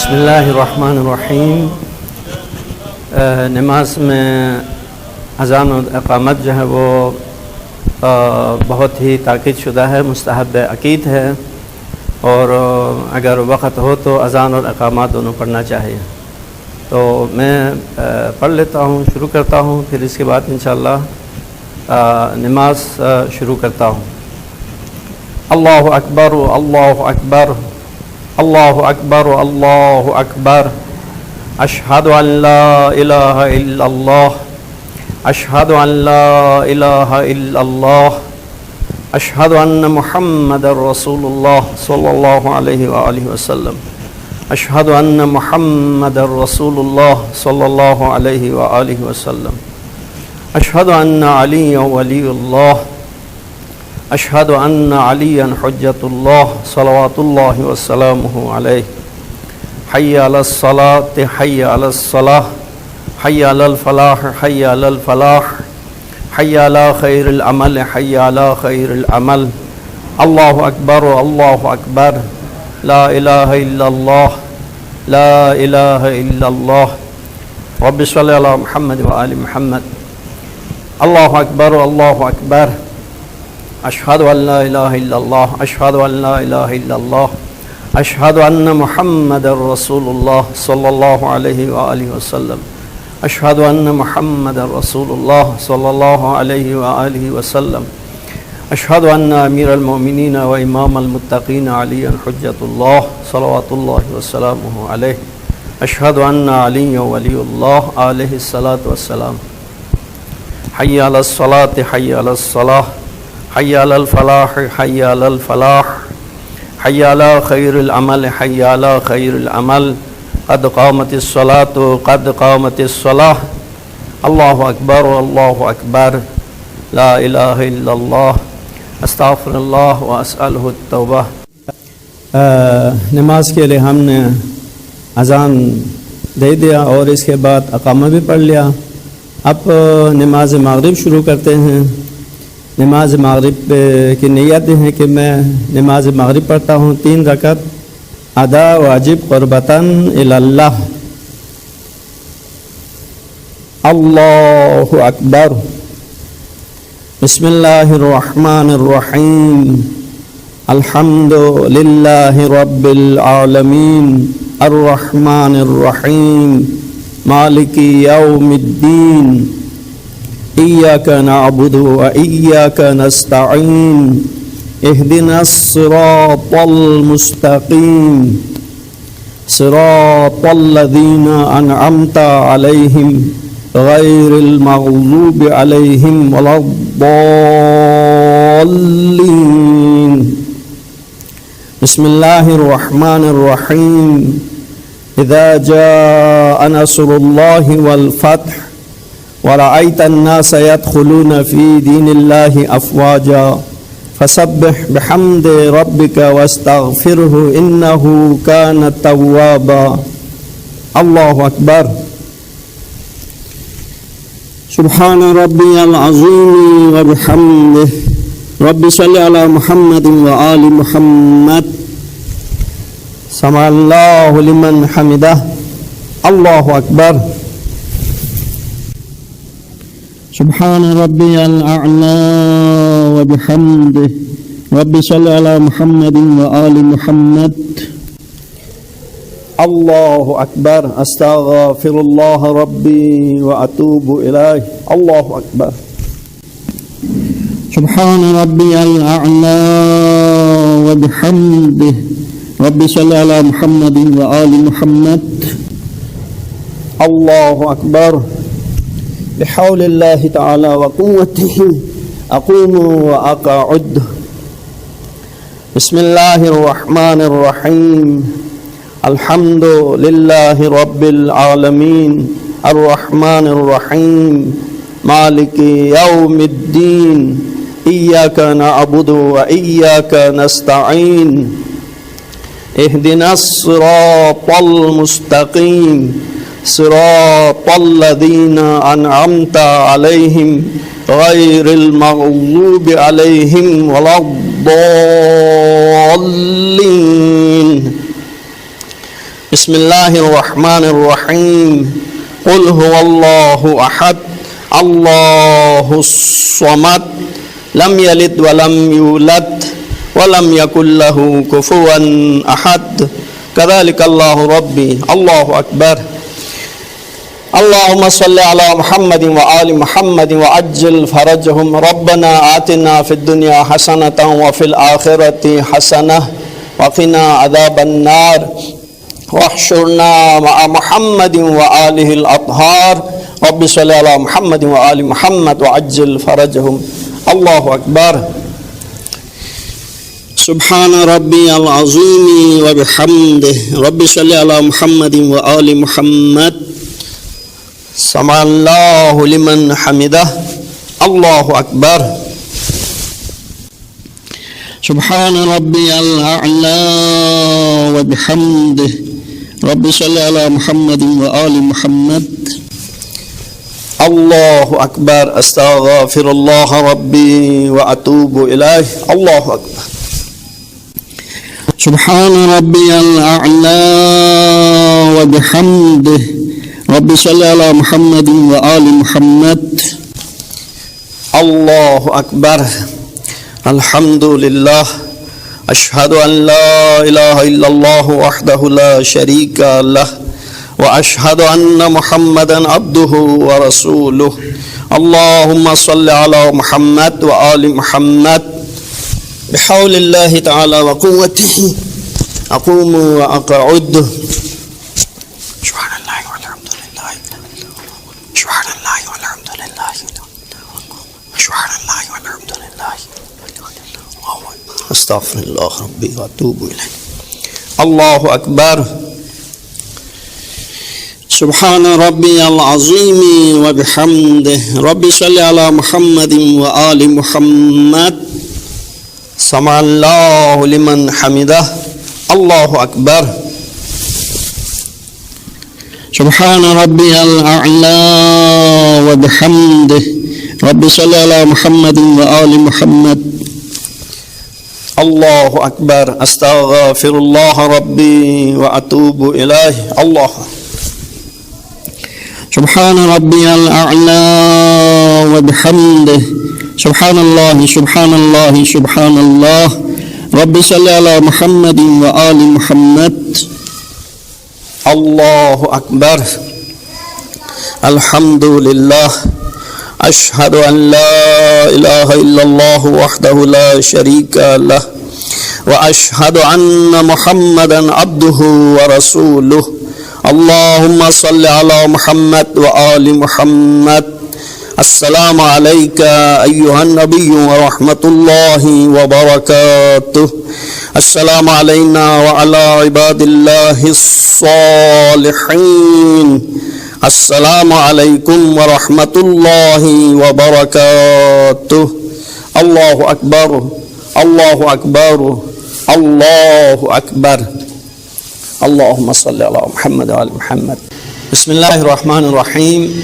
बिस्मिल्लाहिर्रहमानिर्रहीम। नमाज में अज़ान और इक़ामत जो है वो बहुत ही ताक़ीद शुदा है, मुस्तहब अकीद है और अगर वक़्त हो तो अज़ान और इक़ामत दोनों पढ़ना चाहिए। तो मैं पढ़ लेता हूँ, शुरू करता हूँ, फिर इसके बाद इंशाअल्लाह नमाज शुरू करता हूँ। अल्लाहु अकबर, अल्लाहु अकबर, अल्लाहु अकबर, अल्लाहु अकबर। अशहदु अन ला इलाहा इल्लल्लाह, अशहदु अन ला इलाहा इल्लल्लाह, अशहदु अन्न मुहम्मदर रसूलुल्लाह सल्लल्लाहु अलैहि व आलिहि वसल्लम, अशहदु अन्न मुहम्मदर रसूलुल्लाह सल्लल्लाहु अलैहि व आलिहि वसल्लम, अशहदु अन्न अलिय्यन वलियुल्लाह, अशहदु अन्न अलिय्यन हुज्जतुल्लाह सलवातुल्लाहि व सलामुहु अलैहि। हय्या अलस सलात, हय्या अलस सलाह, हय्या अलल फलाह, हय्या अलल फलाह, हय्या अला खैरिल अमल, हय्या अला खैरिल अमल। अल्लाहु अकबर, अल्लाहु अकबर, ला इलाहा इल्लल्लाह, ला इलाहा इल्लल्लाह। रब्बि सल्लि अला मुहम्मद व आलि मुहम्मद। अल्लाहु अकबर, अल्लाहु अकबर। अशहदु अन ला इलाहा इल्लल्लाह, अशहदु अन ला इलाहा इल्लल्लाह, अशहदु अन्न मुहम्मदर रसूलुल्लाह सल्लल्लाहु अलैहि व आलिहि वसल्लम, अशहदु अन्न मुहम्मदर रसूलुल्लाह सल्लल्लाहु अलैहि व आलिहि वसल्लम, अशहदु अन्न अमीरुल मोमिनीन व इमामुल मुत्तकीन अलिय्यन हुज्जतुल्लाह सलवातुल्लाहि व सलामुहु अलैहि, अशहदु अन्न अलिय्यन वलियुल्लाह अलैहि सलातु व सलाम। हय्या अलस सलात, हय्या अलस सलाह, हय्या अलल फलाह, हय्या अलल फलाह, हय्या अला खैरिल अमल, हय्या अला खैरिल अमल। क़द क़ामतिस सलातु, क़द क़ामतिस सलाह। अल्लाहु अकबर, अल्लाहु अकबर, ला इलाहा इल्लल्लाह, अस्तग़फिरुल्लाह व अस्अलुहु तौबा। नमाज के लिए हमने अज़ान दे दिया और इसके बाद इक़ामा भी पढ़ लिया। अब नमाज मग़रिब शुरू करते हैं। नमाज मग़रिब की नियत है कि मैं नमाज मग़रिब पढ़ता हूँ 3 रकत अदा वाजिब क़ुर्बतन इलल्लाह। अल्लाहु अकबर। बिस्मिल्लाहिर्रहमानिर्रहीम। अल्हम्दुलिल्लाहि रब्बिल आलमीन, अर्रहमानिर्रहीम, मालिकी यौमिद्दीन, इय्याका नअबुदु व इय्याका नस्तईन, इहदिनस सिरातल मुस्तक़ीम, सिरातल लज़ीना अनअमता अलैहिम गैरिल मग़ज़ूबि अलैहिम वलद्दॉल्लीन। बिस्मिल्लाहिर्रहमानिर्रहीम। इज़ा जाअ नस्रुल्लाहि वल फ़त्ह वरअयतन नास यदखुलून फ़ी दीनिल्लाहि अफ़वाजा फसब्बिह बिहम्दि रब्बिका वस्तग़फिरहु इन्नहु कान तव्वाबा। अल्लाहु अकबर। सुब्हान रब्बियल अज़ीम व बिहम्दिहि। रब्बि सल्लि अला मुहम्मद व आलि मुहम्मद। समअल्लाहु लिमन हमिदह। अल्लाहु अकबर। सुब्हान रब्बियल अअला व बिहम्दिहि। रब्बि सल्लि अला मुहम्मद व आलि मुहम्मद। अल्लाहु अकबर। अस्तग़फिरुल्लाह रब्बी व अतूबु इलैहि। अल्लाहु अकबर। सुब्हान रब्बियल अअला व बिहम्दिहि। रब्बि सल्लि अला मुहम्मद व आलि मुहम्मद। अल्लाहु अकबर। बिहौलिल्लाहि तआला व कुव्वतिही अक़ूमु व अक़अद। बिस्मिल्लाहिर्रहमानिर्रहीम। अल्हम्दुलिल्लाहि रब्बिल आलमीन, अर्रहमानिर्रहीम, मालिकी यौमिद्दीन, इय्याका नअबुदु व इय्याका नस्तईन, इहदिनस सिरातल मुस्तक़ीम, सिरातल लज़ीना अनअमता अलैहिम गैरिल मग़ज़ूबि अलैहिम वलद्दॉल्लीन। Bismillahirrahmanirrahim. Qul huwallahu ahad, Allahus samad, lam yalid wa lam yulad wa lam yakul lahu kufuwan ahad. Kadzalikallahu rabbi. Allahu akbar. Allahumma salli ala Muhammadin wa ali Muhammadin wa ajil farajahum. Rabbana atina fid dunya hasanatan wa fil akhirati hasanah wa qina adzaban nar. Wahsyurna ma'a Muhammadin wa alihi al-athhar. Rabbi salli ala Muhammadin wa ali Muhammad wa ajil farajahum. Allahu akbar. Subhana rabbiyal azimi wa bihamdihi. Rabbi salli ala Muhammadin wa ali Muhammad. Sama'allahu liman hamidah. Allahu akbar. Subhana rabbiyal a'la wa bihamdihi. Rabbi salli ala Muhammadin wa ali Muhammad. Allahu akbar. Astaghfirullah rabbi wa atubu ilaih. Allahu akbar. Subhana rabbiyal a'la wa bihamdihi. Rabbi salli ala Muhammadin wa ali Muhammad. Allahu akbar. Alhamdulillah. Ashhadu an la ilaha illallah wahdahu la syarika lah. Wa ashhadu anna Muhammadan abduhu wa rasuluh. Allahumma salli ala Muhammad wa ali Muhammad. Bihaulillahi ta'ala wa quwwatihi aqumu wa aq'udu. Subhanallah walhamdulillah. Subhanallah walhamdulillah. Subhanallah walhamdulillah. Astaghfirullah rabbi wa atubu ilaih. Allahu akbar. Subhana rabbiyal azimi wa bihamdihi. Rabbi salli ala Muhammadin wa ali Muhammad. Sama'allahu liman hamidah. Allahu akbar. Subhana rabbiyal a'la wa bihamdihi. Rabbi salli ala Muhammadin wa ali Muhammad. Allahu akbar. Astaghfirullah rabbi wa atubu ilaih. Allah. Subhana rabbiyal a'la wa bihamdihi. Subhanallah, subhanallah, subhanallah. Rabbi salli ala Muhammadin wa ali Muhammad. Allahu akbar. Alhamdulillah. Ashhadu an la ilaha illallah wahdahu la syarika lah. Wa ashhadu anna Muhammadan abduhu wa rasuluh. Allahumma salli ala Muhammad wa ali Muhammad. Assalamu alayka ayyuhan nabiyyu wa rahmatullahi wa barakatuh. Assalamu alayna wa ala ibadillahi salihin. Assalamu alaikum warahmatullahi wabarakatuh. Allahu akbar. Allahu akbar. Allahu akbar. Allahumma salli ala Muhammad wa ali Muhammad. Bismillahirrahmanirrahim.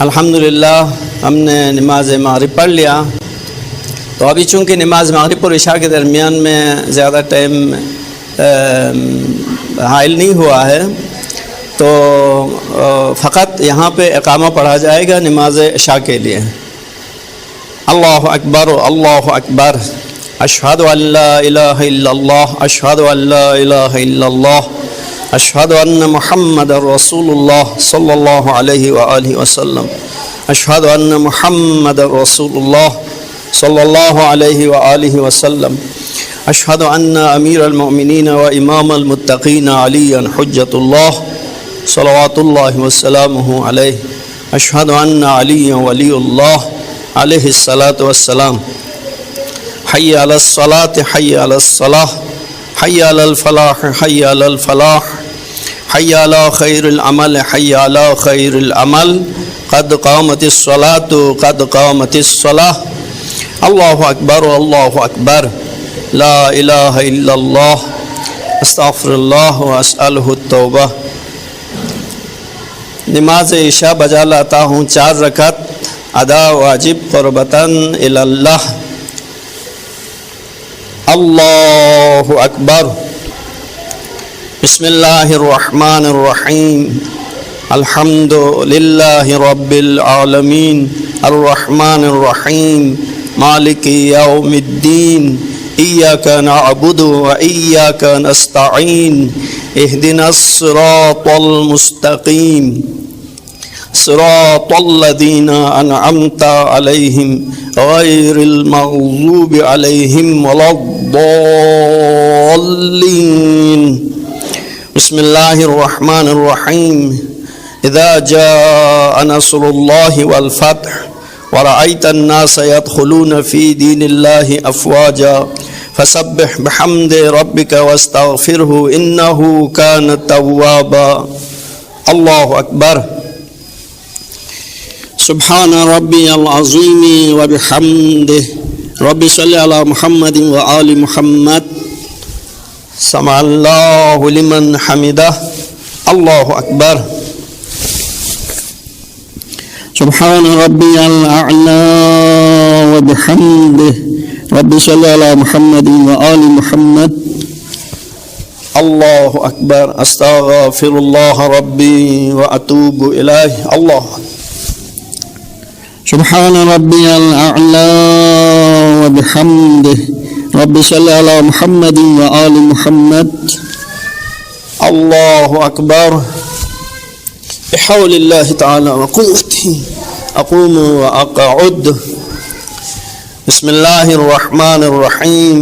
अल्हम्दुलिल्लाह हमने नमाज मगरिब पढ़ लिया। तो अभी चूँकि नमाज मगरिब और इशा के दरमियान में ज़्यादा टाइम हाइल नहीं हुआ है, तो फ़कत यहाँ पे इकामा पढ़ा जाएगा नमाज इशा के लिए। अल्लाहु अकबर, अल्लाहु अकबर, अशहदु अल्ला इलाहा इल्लल्लाह, अशहदु अल्ला इलाहा इल्लल्लाह, अशहदु अन्न मुहम्मदर रसूलुल्लाह सल्लल्लाहु अलैहि व आलिहि वसल्लम, अशहदु अन्न मुहम्मदर रसूलुल्लाह सल्लल्लाहु अलैहि व आलिहि वसल्लम, अशहदु अन्न अमीरुल मोमिनीन व इमामुल मुत्तकीन अलीयन हुज्जतुल्लाह सल्लल्लाहु वसल्लमु अलैहि, अशहदु अन्न अलीयन वलीउल्लाह अलैहि सलातु वस्सलाम। हय्य अलस सलात, हय्य अलस सलाह, हय्य अलल फलाह, हय्य अलल फलाह, हय्य अला खैरिल अमल, हय्य अला खैरिल अमल, क़द क़ामतिस सलातु, क़द क़ामतिस सलाह। अल्लाहु अकबर, अल्लाहु अकबर, ला इलाहा इल्लल्लाह, अस्तग़फिरुल्लाह व अस्अलुहु तौबा। नमाज इशा बजा लाता हूँ 4 रकात अदा वाजिब क़ुर्बतन इलल्लाह। अल्लाहु अकबर। بسم الله الرحمن الرحيم الحمد لله رب العالمين الرحمن الرحيم مالك يوم الدين إياك نعبد وإياك نستعين اهدنا الصراط المستقيم صراط الذين أنعمت عليهم غير المغضوب عليهم ولا الضالين بسم الله الرحمن الرحيم إذا جاء نصر الله والفتح ورأيت الناس يدخلون في دين الله أفواجا فسبح بحمد ربك واستغفره إنه كان توابا الله أكبر سبحان ربي العظيم وبحمده ربي صل على محمد وآل محمد سمع الله لمن حمده الله أكبر سبحان ربي الأعلى وبحمده ربي صل على محمد وآل محمد الله أكبر أستغفر الله ربي وأتوب إليه الله سبحان ربي الأعلى وبحمده ربي صل على محمد وآل محمد الله أكبر بحول الله تعالى وقوته أقوم وأقعد بسم الله الرحمن الرحيم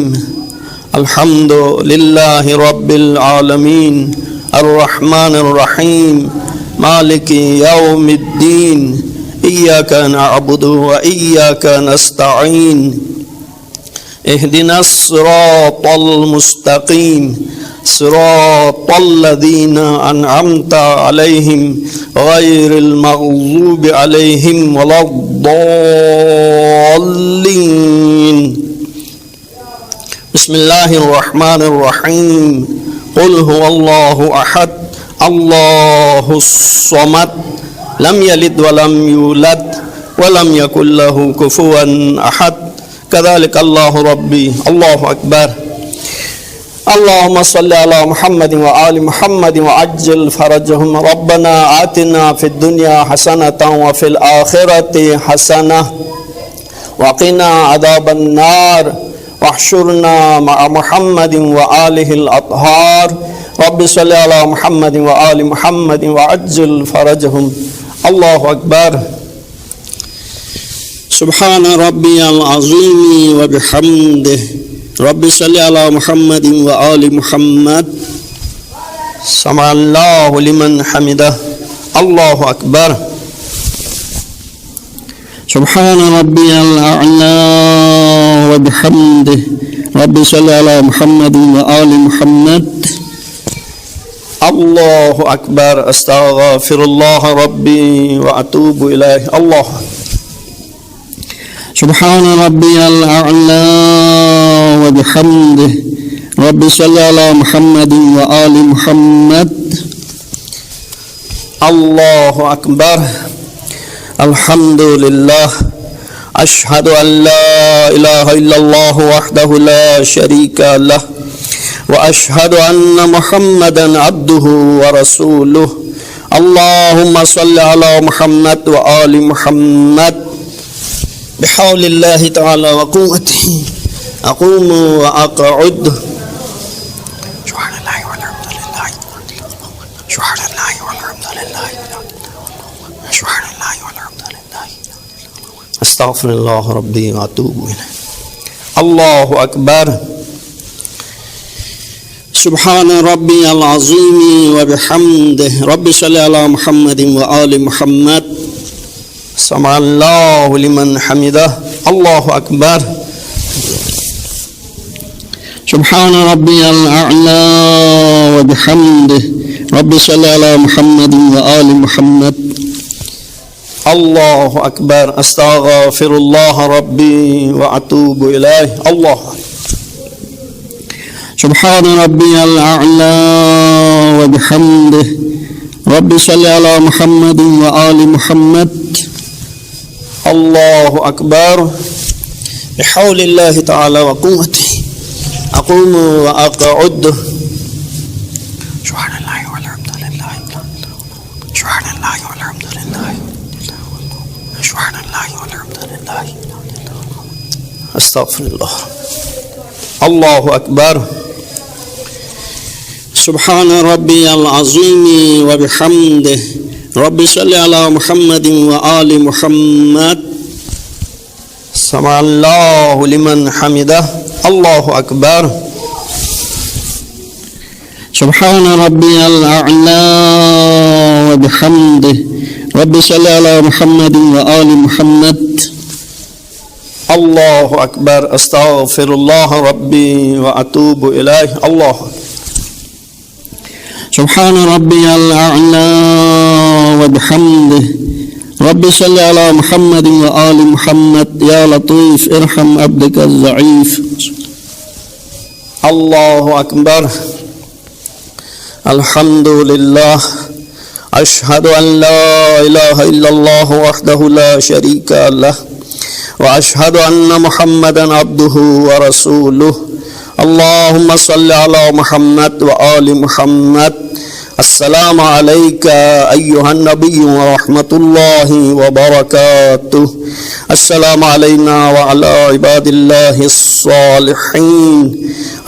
الحمد لله رب العالمين الرحمن الرحيم مالك يوم الدين إياك نعبد وإياك نستعين اهدنا الصراط المستقيم صراط الذين أنعمت عليهم غير المغضوب عليهم ولا الضالين بسم الله الرحمن الرحيم قل هو الله أحد الله الصمد لم يلد ولم يولد ولم يكن له كفوا أحد كذلك الله ربي الله أكبر اللهم صل على محمد وآل محمد وعجل فرجهم ربنا آتنا في الدنيا حسنة وفي الآخرة حسنة وقنا عذاب النار واحشرنا مع محمد وآله الأطهار رب صل على محمد وآل محمد وعجل فرجهم الله أكبر سبحان ربي العظيم وبحمده رب صل على محمد وآل محمد سمع الله لمن حمده الله أكبر سبحان ربي الأعلى وبحمده رب صل على محمد وآل محمد الله أكبر أستغفر الله ربي وأتوب إليه الله سبحان ربي الأعلى وبحمده رب صل على محمد وآل محمد الله أكبر الحمد لله أشهد أن لا إله إلا الله وحده لا شريك له وأشهد أن محمدا عبده ورسوله اللهم صل على محمد وآل محمد بحول الله تعالى وقوته أقوم وأقعد سبحان الله والحمد لله سبحان الله والحمد لله سبحان الله والحمد لله أستغفر الله ربي وأتوب إليه الله أكبر سبحان ربي العظيم وبحمده رب صل على محمد وآل محمد سمع الله لمن حمده الله أكبر سبحان ربي الأعلى وبحمده رب صل على محمد وآل محمد الله أكبر أستغفر الله ربي وأتوب إليه الله سبحان ربي الأعلى وبحمده رب صل على محمد وآل محمد الله أكبر بحول الله تعالى وقوته أقوم وأقعد Subhanallah walhamdulillah. Subhanallah walhamdulillah. Subhanallah walhamdulillah. Astaghfirullah. Allahu Akbar. Subhana rabbiyal azimi wa bihamdihi. Rabbi salli ala Muhammadin wa ali Muhammad. Sami'allahu liman hamidah. Allahu Akbar. Subhana rabbiyal a'la wa bihamdihi. Rabbi salli ala Muhammadin wa ali Muhammad. Allahu Akbar. Astaghfirullah rabbi wa atubu ilaih. Allahu Subhana rabbiyal a'la wa bihamdihi. Rabbi salli ala Muhammadin wa ali Muhammad. Ya Latif irham abdika az-za'if. Allahu Akbar. Alhamdulillah. Ashhadu an la ilaha illallah wahdahu la sharika lah. Wa ashhadu anna Muhammadan abduhu wa rasuluh. Allahumma salli ala Muhammad wa ali Muhammad. Assalamu alayka ayyuhan nabiyyu wa rahmatullahi wa barakatuh. Assalamu alayna wa ala ibadillahi salihin.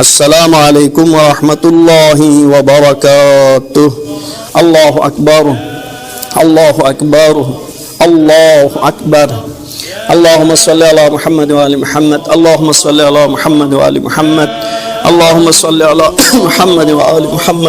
Assalamu alaikum wa rahmatullahi wa barakatuh. Allahu Akbar. Allahu Akbar. Allahu Akbar. Allahumma salli ala Muhammad wa ali Muhammad. Allahumma salli ala Muhammad wa ali Muhammad. Allahumma salli ala Muhammad wa ali Muhammad.